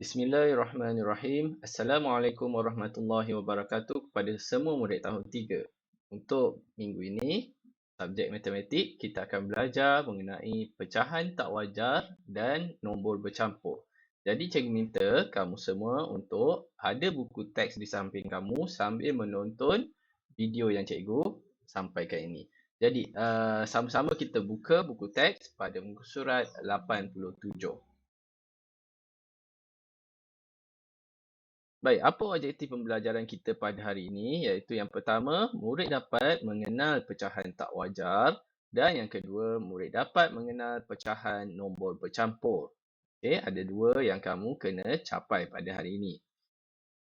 Bismillahirrahmanirrahim. Assalamualaikum warahmatullahi wabarakatuh kepada semua murid tahun 3. Untuk minggu ini, subjek matematik, kita akan belajar mengenai pecahan tak wajar dan nombor bercampur. Jadi cikgu minta kamu semua untuk ada buku teks di samping kamu sambil menonton video yang cikgu sampaikan ini. Jadi, sama-sama kita buka buku teks pada muka surat 87. Baik, apa objektif pembelajaran kita pada hari ini? Iaitu yang pertama, murid dapat mengenal pecahan tak wajar. Dan yang kedua, murid dapat mengenal pecahan nombor bercampur. Okey, ada dua yang kamu kena capai pada hari ini.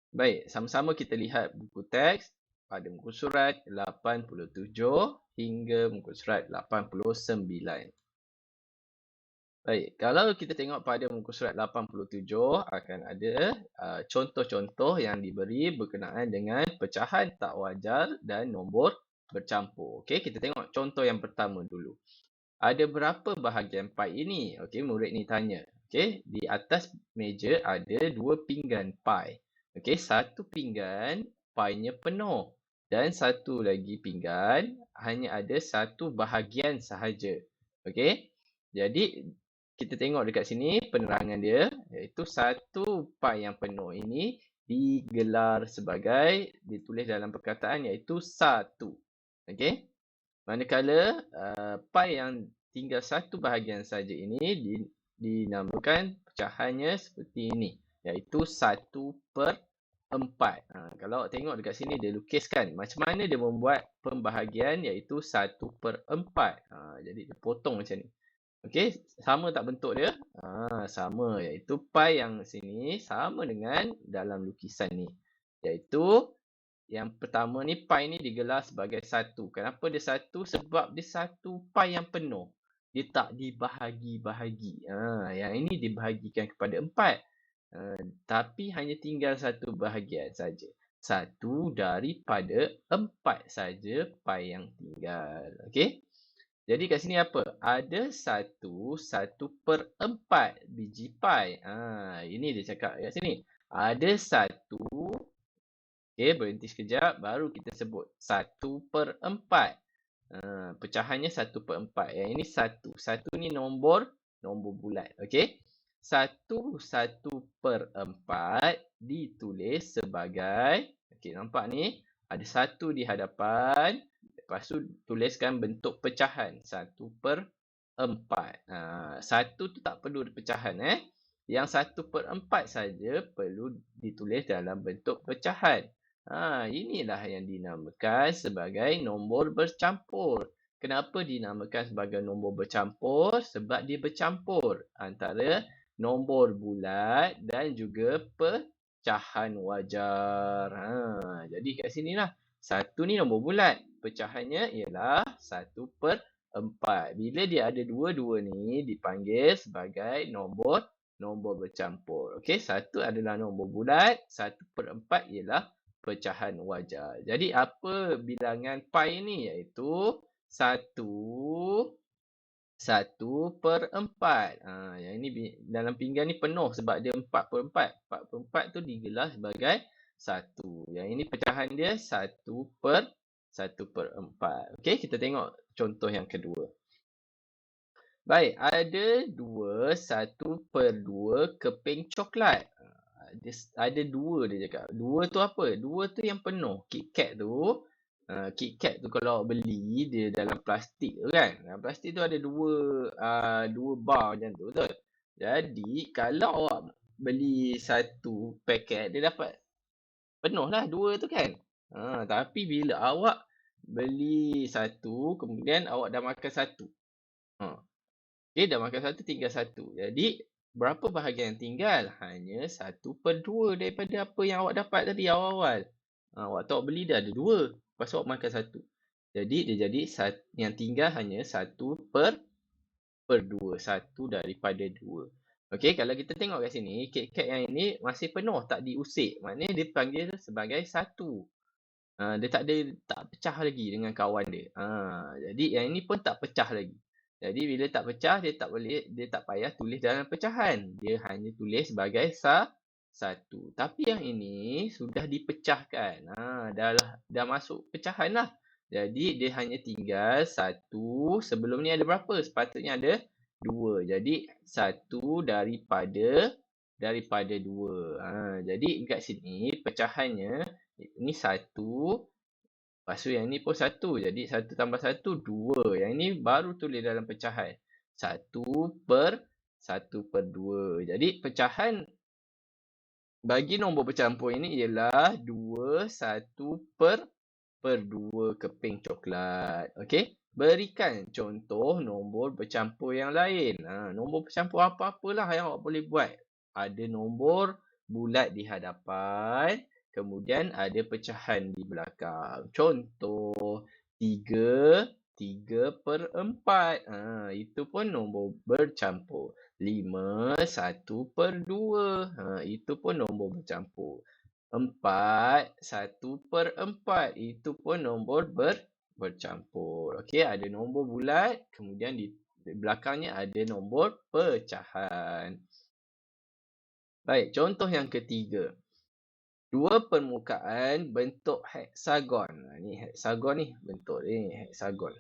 Baik, sama-sama kita lihat buku teks pada muka surat 87 hingga muka surat 89. Baik, kalau kita tengok pada muka surat 87 akan ada contoh-contoh yang diberi berkenaan dengan pecahan tak wajar dan nombor bercampur. Okey, kita tengok contoh yang pertama dulu. Ada berapa bahagian pai ini? Okey, murid ni tanya. Okey, di atas meja ada dua pinggan pai. Okey, satu pinggan painya penuh dan satu lagi pinggan hanya ada satu bahagian sahaja. Okey, jadi kita tengok dekat sini penerangan dia, iaitu satu pai yang penuh ini digelar sebagai, ditulis dalam perkataan iaitu 1. Okey. Manakala pai yang tinggal satu bahagian saja ini dinamakan pecahannya seperti ini, iaitu 1/4. Kalau awak tengok dekat sini dia lukiskan macam mana dia membuat pembahagian iaitu 1/4. Jadi dia potong macam ni. Okey, sama tak bentuk dia? Sama, iaitu pai yang sini sama dengan dalam lukisan ni. Iaitu yang pertama ni, pai ni digelar sebagai 1. Kenapa dia 1? Sebab dia satu pai yang penuh. Dia tak dibahagi-bahagi. Yang ini dibahagikan kepada 4. Tapi hanya tinggal satu bahagian saja. 1 daripada 4 saja pai yang tinggal. Okey? Jadi kat sini apa? Ada 1/4 biji pai. Ini dia cakap kat sini. Ada 1. Okey, berhenti sekejap. Baru kita sebut 1/4. Pecahannya 1/4. Yang ini 1. 1 ni nombor bulat. Okey. 1/4 ditulis sebagai, okey, nampak ni? Ada 1 di hadapan. Lepas tu tuliskan bentuk pecahan 1/4. 1 tu tak perlu pecahan. Yang 1/4 saja perlu ditulis dalam bentuk pecahan. Inilah yang dinamakan sebagai nombor bercampur. Kenapa dinamakan sebagai nombor bercampur? Sebab dia bercampur antara nombor bulat dan juga pecahan wajar. Jadi kat sini lah. 1 ni nombor bulat. Pecahannya ialah 1/4. Bila dia ada dua-dua ni dipanggil sebagai nombor bercampur. Okey, 1 adalah nombor bulat, 1/4 ialah pecahan wajar. Jadi apa bilangan pai ni? Iaitu 1/4. Yang ini dalam pinggan ni penuh sebab dia 4/4. 4/4 tu digelar sebagai 1. Yang ini pecahan dia 1/4. Okey, kita tengok contoh yang kedua. Baik, ada 1/2 keping coklat. Ada 2 dia cakap. 2 tu apa? 2 tu yang penuh. KitKat tu. KitKat tu kalau awak beli dia dalam plastik tu kan. Dalam plastik tu ada 2 bar macam tu betul. Jadi kalau awak beli satu paket dia dapat penuh lah 2 tu kan. Tapi bila awak beli satu kemudian awak dah makan satu. Okey, dah makan satu tinggal satu. Jadi berapa bahagian yang tinggal? Hanya 1/2 daripada apa yang awak dapat tadi awal-awal. Waktu awak beli dah ada 2. Lepas tu awak makan satu. Jadi dia jadi yang tinggal hanya 1/2. 1 daripada 2. Okey, kalau kita tengok kat sini, KitKat yang ini masih penuh, tak diusik. Maknanya dia panggil sebagai 1. Dia tak pecah lagi dengan kawan dia. Jadi yang ini pun tak pecah lagi. Jadi bila tak pecah, dia tak payah tulis dalam pecahan. Dia hanya tulis sebagai 1. Tapi yang ini sudah dipecahkan. Dah masuk pecahan lah. Jadi dia hanya tinggal 1. Sebelum ni ada berapa? Sepatutnya ada 2. Jadi 1 daripada 2. Jadi kat sini pecahannya ini 1. Lepas tu yang ni pun 1. Jadi 1 tambah 1, 2. Yang ni baru tulis dalam pecahan. 1/2. Jadi pecahan bagi nombor bercampur ini ialah 2, 1/2 keping coklat. Okey. Berikan contoh nombor bercampur yang lain. Nombor bercampur apa-apalah yang awak boleh buat. Ada nombor bulat di hadapan. Kemudian ada pecahan di belakang. Contoh 3/4. Itu pun nombor bercampur. 5 1/2. Itu pun nombor bercampur. 4 1/4. Itu pun nombor bercampur. Okey, ada nombor bulat, kemudian di belakangnya ada nombor pecahan. Baik, contoh yang ketiga. Dua permukaan bentuk heksagon. Ni heksagon ni, bentuk ni heksagon.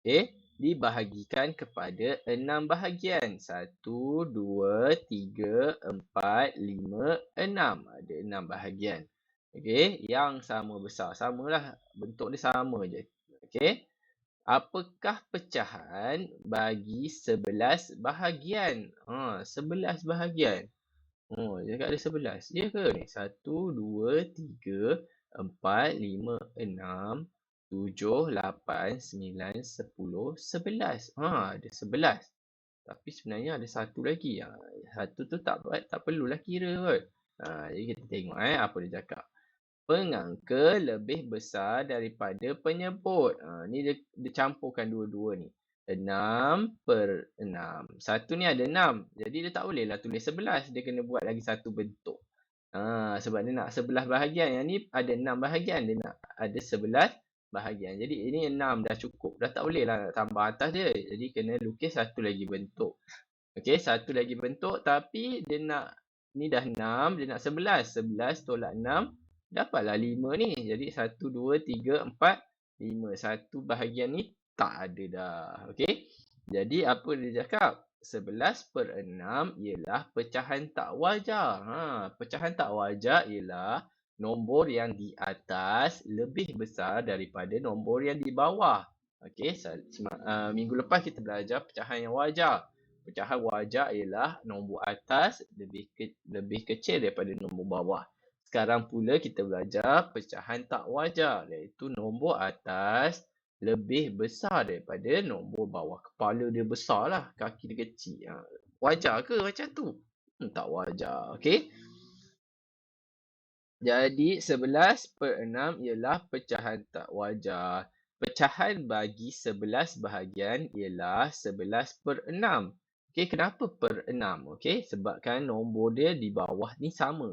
Okey, dibahagikan kepada 6 bahagian. 1, 2, 3, 4, 5, 6. Ada 6 bahagian. Okey, yang sama besar. Samalah, bentuk dia sama je. Okey. Apakah pecahan bagi 11 bahagian? 11 bahagian. Dia ada 11. Ya ke ni? 1, 2, 3, 4, 5, 6, 7, 8, 9, 10, 11. Ada 11. Tapi sebenarnya ada satu lagi. Satu tu tak perlulah kira kot. Jadi kita tengok apa dia cakap. Pengangka lebih besar daripada penyebut. Ni dia campurkan dua-dua ni. 6/6. Satu ni ada 6. Jadi dia tak bolehlah tulis 11. Dia kena buat lagi satu bentuk. Sebab dia nak 11 bahagian. Yang ni ada 6 bahagian. Dia nak ada 11 bahagian. Jadi ini 6 dah cukup. Dah tak bolehlah nak tambah atas dia. Jadi kena lukis satu lagi bentuk. Okey, satu lagi bentuk. Tapi dia nak, ni dah 6. Dia nak 11. 11 tolak 6. Dapatlah 5 ni. Jadi 1, 2, 3, 4, 5. Satu bahagian ni tak ada dah. Okey. Jadi apa dia cakap? 11/6 ialah pecahan tak wajar. Pecahan tak wajar ialah nombor yang di atas lebih besar daripada nombor yang di bawah. Okey, minggu lepas kita belajar pecahan yang wajar. Pecahan wajar ialah nombor atas lebih kecil daripada nombor bawah. Sekarang pula kita belajar pecahan tak wajar, iaitu nombor atas lebih besar daripada nombor bawah. Kepala dia besar lah, kaki dia kecil. Wajar ke macam tu? Tak wajar. Okey. Jadi 11/6 ialah pecahan tak wajar. Pecahan bagi 11 bahagian ialah 11/6. Okey, kenapa per 6? Okey, sebabkan nombor dia di bawah ni sama.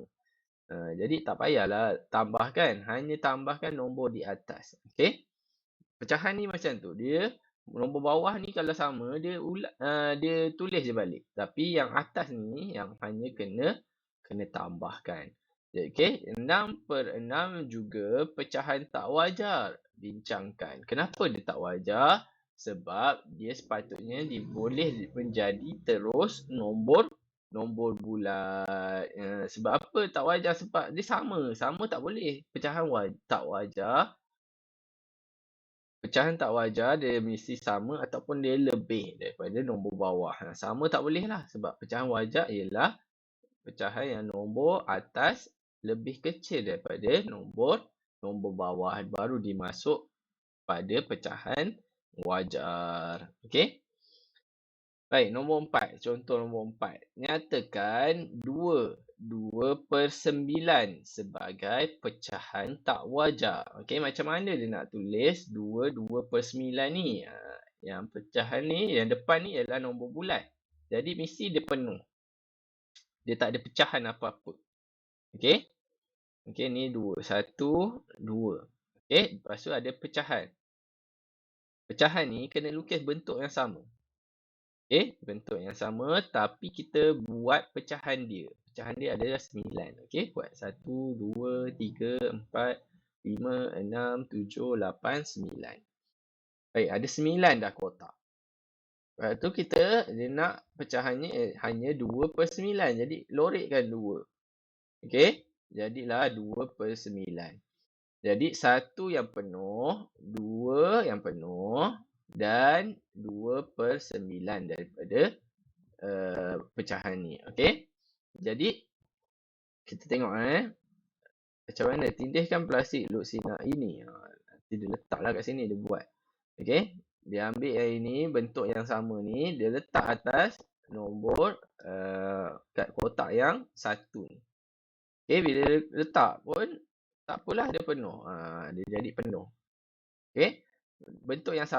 Jadi tak payahlah tambahkan, hanya tambahkan nombor di atas. Okey. Pecahan ni macam tu. Dia nombor bawah ni kalau sama dia tulis je balik. Tapi yang atas ni yang hanya kena tambahkan. Okey, 6/6 juga pecahan tak wajar. Bincangkan. Kenapa dia tak wajar? Sebab dia sepatutnya boleh menjadi terus nombor bulat. Sebab apa tak wajar? Sebab dia sama. Sama tak boleh. Pecahan tak wajar dia mesti sama ataupun dia lebih daripada nombor bawah. Sama tak boleh lah. Sebab pecahan wajar ialah pecahan yang nombor atas lebih kecil daripada nombor bawah. Baru dimasuk pada pecahan wajar. Okey. Baik, nombor 4. Contoh nombor 4. Nyatakan 2/9 sebagai pecahan tak wajar. Okey, macam mana dia nak tulis 2/9 ni? Yang pecahan ni, yang depan ni ialah nombor bulat. Jadi mesti dia penuh. Dia tak ada pecahan apa-apa. Okey. Okey, ni 2. 1, 2. Okey, lepas tu ada pecahan. Pecahan ni kena lukis bentuk yang sama. Bentuk yang sama tapi kita buat pecahan dia. pecahan dia adalah 9. Okey, buat 1, 2, 3, 4, 5, 6, 7, 8, 9. Baik, ada 9 dah kotak. Lepas tu dia nak pecahannya hanya 2/9. Jadi lorekkan 2. Okey, jadilah 2/9. Jadi 1 yang penuh, 2 yang penuh dan 2/9 daripada pecahan ni. Okey. Jadi kita tengok macam mana tindihkan plastik luksina ini. Nanti dia letaklah kat sini dia buat. Okey. Dia ambil yang ini bentuk yang sama ni, dia letak atas nombor kat kotak yang 1 ni. Okey, bila dia letak pun tak apalah dia penuh. Dia jadi penuh. Okey. Bentuk yang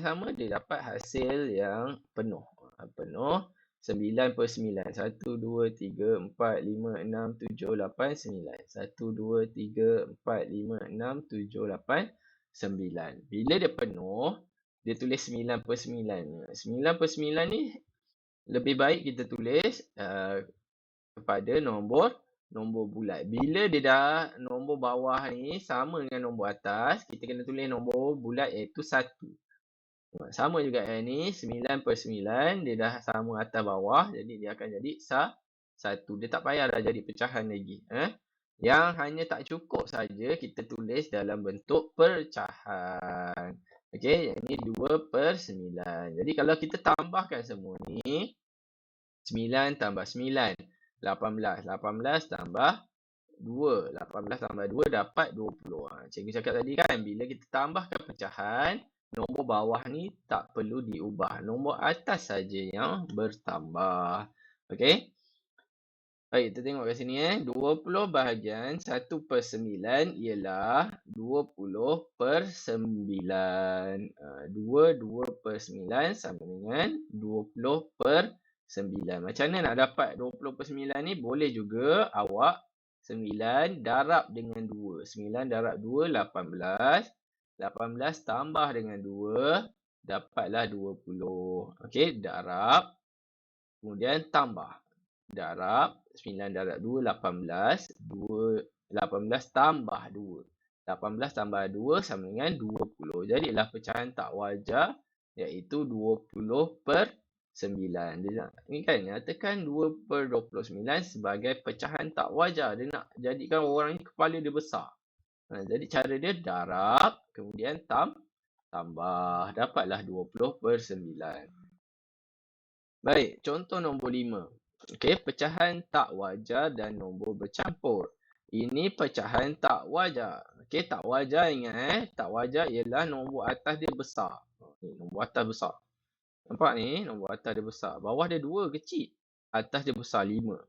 sama dia dapat hasil yang penuh. Penuh 9/9. 1, 2, 3, 4, 5, 6, 7, 8, 9. 1, 2, 3, 4, 5, 6, 7, 8, 9. Bila dia penuh, dia tulis 9/9. 9/9 ni lebih baik kita tulis kepada nombor bulat. Bila dia dah nombor bawah ni sama dengan nombor atas, kita kena tulis nombor bulat iaitu 1. Sama juga yang ni 9/9, dia dah sama atas bawah, jadi dia akan jadi 1. Dia tak payah dah jadi pecahan lagi. Yang hanya tak cukup saja kita tulis dalam bentuk pecahan. Okey, yang ni 2/9. Jadi kalau kita tambahkan semua ni, 9 tambah 9, 18. 18 tambah 2. 18 tambah 2 dapat 20. Cikgu cakap tadi kan, bila kita tambahkan pecahan, nombor bawah ni tak perlu diubah. Nombor atas saja yang bertambah. Okey. Baik, kita tengok kat sini 20 bahagian 1/9 ialah 20/9. 2/9 sama dengan 20/9. Macam mana nak dapat 20/9 ni? Boleh juga awak 9 darab dengan 2. 9 darab 2, 18. 18 tambah dengan 2, dapatlah 20. Okey, darab. Kemudian tambah. Darab. 9 darab 2, 18. 18 tambah 2. 18 tambah 2 sama dengan 20. Jadilah pecahan tak wajar iaitu 20/9. Dia nak ni kan nyatakan 2/29 sebagai pecahan tak wajar. Dia nak jadikan orang ni kepala dia besar. Jadi cara dia darab kemudian tambah, dapatlah 20/9. Baik, contoh nombor 5. Okey, pecahan tak wajar dan nombor bercampur. Ini pecahan tak wajar. Okey, tak wajar ingat tak wajar ialah nombor atas dia besar. Nombor atas besar. Nampak ni, nombor atas dia besar. Bawah dia 2 kecil. Atas dia besar 5.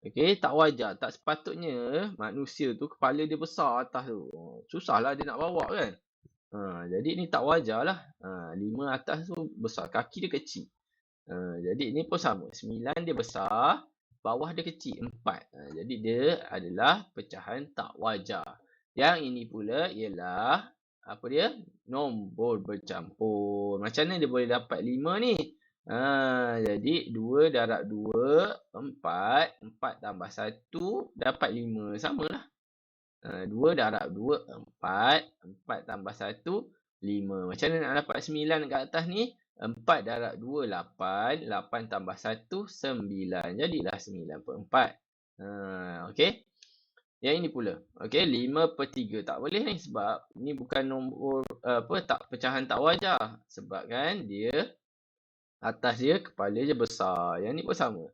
Okey, tak wajar. Tak sepatutnya manusia tu kepala dia besar atas tu. Susahlah dia nak bawa kan. Jadi ni tak wajar lah. 5 atas tu besar. Kaki dia kecil. Jadi ni pun sama. 9 dia besar. Bawah dia kecil. 4. Jadi dia adalah pecahan tak wajar. Yang ini pula ialah apa dia? Nombor bercampur. Macam mana dia boleh dapat 5 ni? Jadi 2 darab 2, 4. 4 tambah 1, dapat 5. Samalah. 2 darab 2, 4. 4 tambah 1, 5. Macam mana nak dapat 9 kat atas ni? 4 darab 2, 8. 8 tambah 1, 9. Jadilah 9/4. Okey. Yang ini pula. Okey, 5/3. Tak boleh ni sebab ni bukan nombor pecahan tak wajar. Sebab kan dia atas dia kepala dia besar. Yang ni pun sama.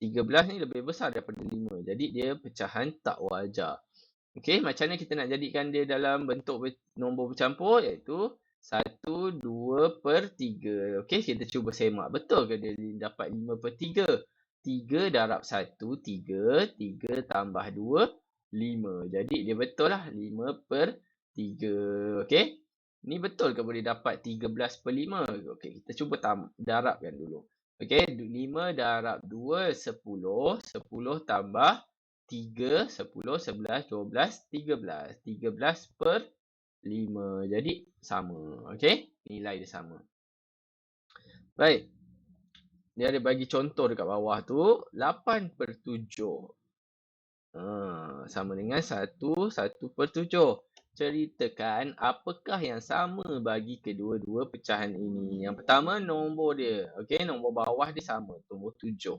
13 ni lebih besar daripada 5. Jadi dia pecahan tak wajar. Okey, macam mana kita nak jadikan dia dalam bentuk nombor bercampur iaitu 1, 2/3. Okey, kita cuba semak. Betul ke dia dapat 5/3? 3 darab 1, 3. 3 tambah 2, 5. Jadi dia betul lah 5/3. Okey. Ni betul ke boleh dapat 13/5? Okey, kita cuba darabkan dulu. Okey, 5 darab 2, 10. 10 tambah 3, 10, 11, 12, 13. 13/5. Jadi sama. Okey, nilai dia sama. Baik. dia ada bagi contoh dekat bawah tu 8/7. Sama dengan 1/7. Ceritakan apakah yang sama bagi kedua-dua pecahan ini. Yang pertama nombor dia. Okey, nombor bawah dia sama, nombor 7.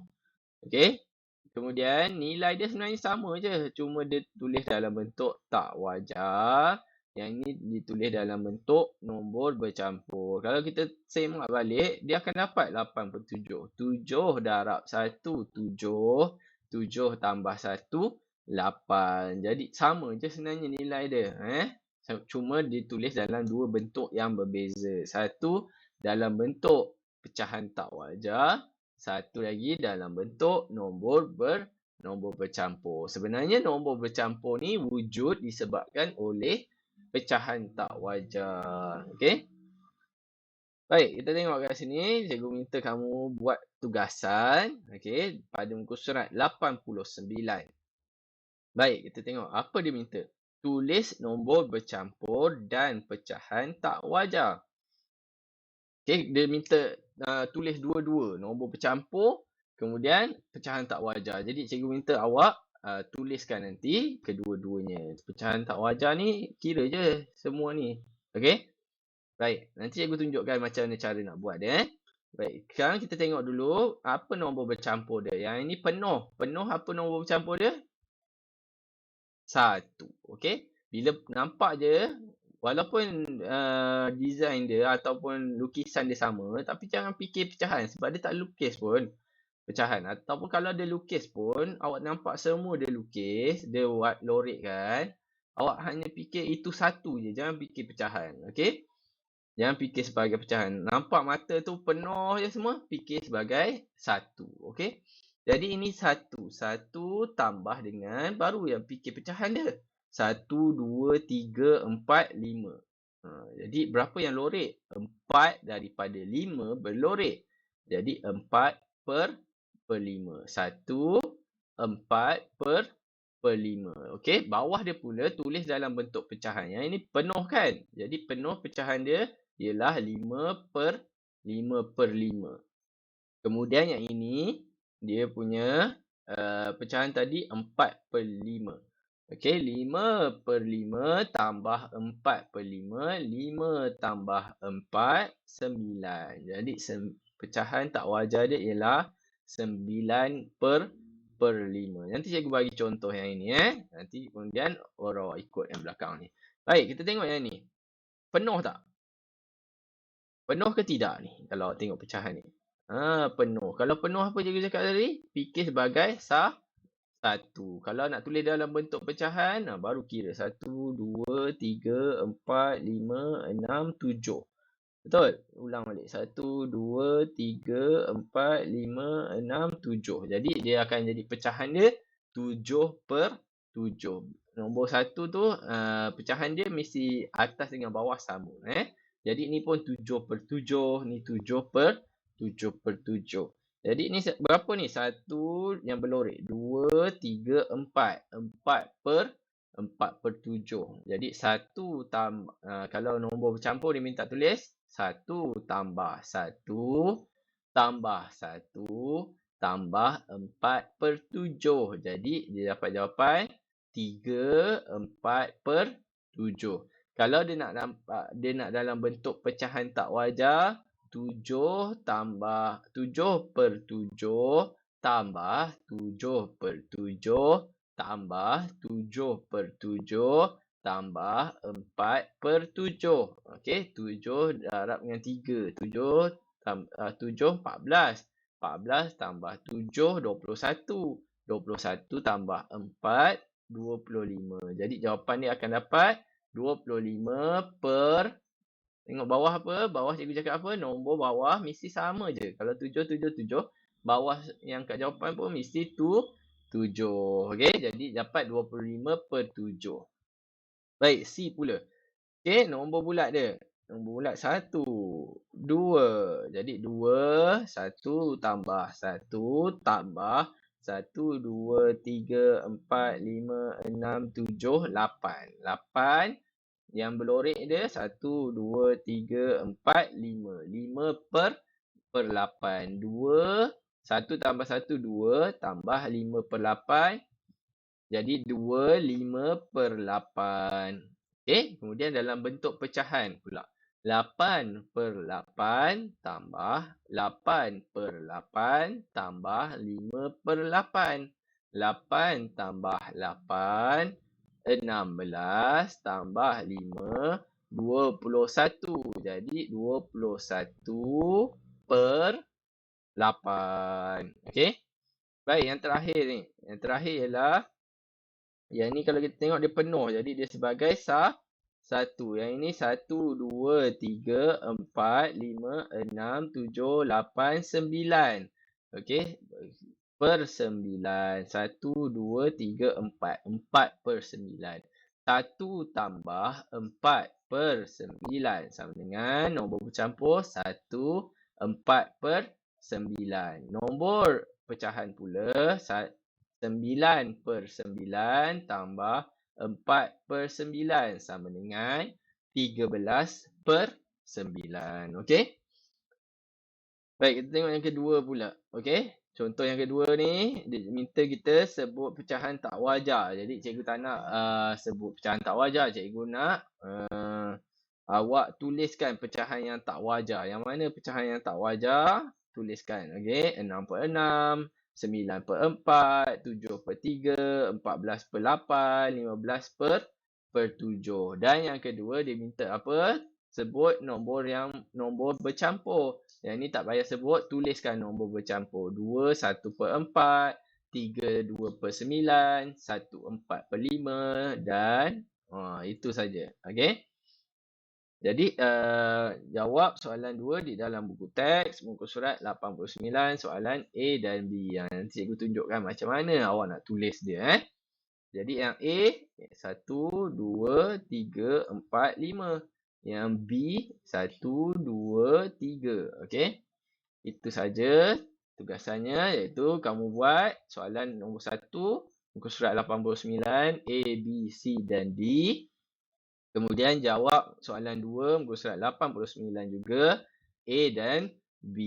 Okey. Kemudian nilai dia sebenarnya sama je, cuma dia tulis dalam bentuk tak wajar. Yang ini ditulis dalam bentuk nombor bercampur. Kalau kita semak balik, dia akan dapat 8/7. 7 darab 1, 7. 7 tambah 1, 8. Jadi sama je sebenarnya nilai dia. Cuma ditulis dalam dua bentuk yang berbeza. Satu dalam bentuk pecahan tak wajar. Satu lagi dalam bentuk nombor bercampur. Sebenarnya nombor bercampur ni wujud disebabkan oleh pecahan tak wajar. Okey? Baik, kita tengok kat sini. Cikgu minta kamu buat tugasan. Okey, pada muka surat 89. Baik, kita tengok apa dia minta. Tulis nombor bercampur dan pecahan tak wajar. Okey, dia minta tulis dua-dua, nombor bercampur, kemudian pecahan tak wajar. Jadi cikgu minta awak tuliskan nanti kedua-duanya. Pecahan tak wajar ni kira je semua ni. Okey? Baik, nanti cikgu tunjukkan macam mana cara nak buat dia. Baik, sekarang kita tengok dulu apa nombor bercampur dia. Yang ini penuh. Penuh apa nombor bercampur dia? 1. Okey? Bila nampak je, walaupun design dia ataupun lukisan dia sama, tapi jangan fikir pecahan sebab dia tak lukis pun pecahan. Ataupun kalau dia lukis pun, awak nampak semua dia lukis, dia buat lorek kan. Awak hanya fikir itu satu je, jangan fikir pecahan. Okey? Jangan fikir sebagai pecahan. Nampak mata tu penuh je semua, fikir sebagai satu. Okey? Jadi ini 1. 1 tambah dengan baru yang fikir pecahan dia. 1, 2, 3, 4, 5. Jadi berapa yang lorek? 4 daripada 5 berlorek. Jadi 4 per 5. 1, 4 per 5. Okey, bawah dia pula tulis dalam bentuk pecahan. Yang ini penuh kan? Jadi penuh pecahan dia ialah 5 per 5. Kemudian yang ini dia punya pecahan tadi 4/5. Okey, 5/5 tambah 4/5. 5 tambah 4, 9. Jadi pecahan tak wajar dia ialah 9/5. Nanti cikgu bagi contoh yang ini. Nanti kemudian awak ikut yang belakang ni. Baik, kita tengok yang ni. Penuh tak? Penuh ke tidak ni? Kalau awak tengok pecahan ni. Penuh. Kalau penuh apa cikgu cakap tadi? Fikir sebagai satu. Kalau nak tulis dalam bentuk pecahan, baru kira. 1, 2, 3, 4, 5, 6, 7. Betul? Ulang balik. 1, 2, 3, 4, 5, 6, 7. Jadi dia akan jadi pecahan dia 7/7. Nombor 1 tu pecahan dia mesti atas dengan bawah sama. Jadi ni pun 7/7. Ni 7/7. Jadi ni berapa ni? 1 yang berlorek. 2, 3, 4. 4/7. Jadi 1 tambah, kalau nombor bercampur dia minta tulis 1 tambah 1 tambah 1 tambah 4/7. Jadi dia dapat jawapan 3/4/7. Kalau dia nak dalam bentuk pecahan tak wajar, 7 tambah 7/7 tambah 7/7 tambah 7/7 tambah 4/7. Okey, 7 darab dengan 3. 7 14. 14 tambah 7, 21. 21 tambah 4, 25. Jadi jawapan dia akan dapat 25 per... Tengok bawah apa? Bawah cikgu cakap apa? Nombor bawah mesti sama je. Kalau 7, 7, 7. Bawah yang kat jawapan pun mesti 7. Okey, jadi dapat 25/7. Baik, C pula. Okey, nombor bulat dia. Nombor bulat 1, 2. Jadi 2, 1 tambah 1 tambah 1, 2, 3, 4, 5, 6, 7, 8. 8 yang berlorek dia 1, 2, 3, 4, 5. 5/5. per 8. 2, 1 tambah 1, 2, tambah 5 per 8. Jadi 2, 5 per 8. Okey, kemudian dalam bentuk pecahan pula. 8 per 8 tambah 8 per 8 tambah 5 per 8. 8 tambah 8, 16 tambah 5, 21. Jadi 21 per 8. Okey. Baik, yang terakhir ni. Yang terakhir ialah yang ni kalau kita tengok dia penuh. Jadi dia sebagai satu. Yang ini 1, 2, 3, 4, 5, 6, 7, 8, 9. Okey. Per 9. 1, 2, 3, 4. 4 per 9. 1 tambah 4 per 9 sama dengan nombor bercampur 1, 4 per 9. Nombor pecahan pula 9 per 9 tambah 4 per 9 sama dengan 13 per 9. Okey? Baik, kita tengok yang kedua pula. Okey? Contoh yang kedua ni, dia minta kita sebut pecahan tak wajar. Jadi cikgu tak nak sebut pecahan tak wajar. Cikgu nak awak tuliskan pecahan yang tak wajar. Yang mana pecahan yang tak wajar? Tuliskan. Okey? 6 per 6. 9 per 4, 7 per 3, 14 per 8, 15 per 7. Dan yang kedua dia minta apa? Sebut nombor bercampur. Yang ni tak payah sebut, tuliskan nombor bercampur. 2, 1 per 4, 3, 2 per 9, 1, 4 per 5 dan itu saja. Okey? Jadi jawab soalan 2 di dalam buku teks muka surat 89 soalan A dan B. Yang nanti cikgu tunjukkan macam mana awak nak tulis dia. Jadi yang A 1, 2, 3, 4, 5. Yang B 1, 2, 3. Okey. Itu saja tugasannya, iaitu kamu buat soalan nombor 1 muka surat 89 A, B, C dan D. Kemudian jawab soalan 2 muka surat 89 juga A dan B.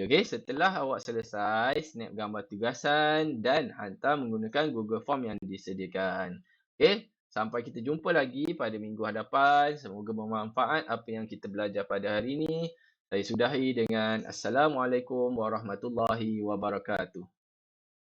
Okey, setelah awak selesai, snap gambar tugasan dan hantar menggunakan Google Form yang disediakan. Okey, sampai kita jumpa lagi pada minggu hadapan. Semoga bermanfaat apa yang kita belajar pada hari ini. Saya sudahi dengan Assalamualaikum warahmatullahi wabarakatuh.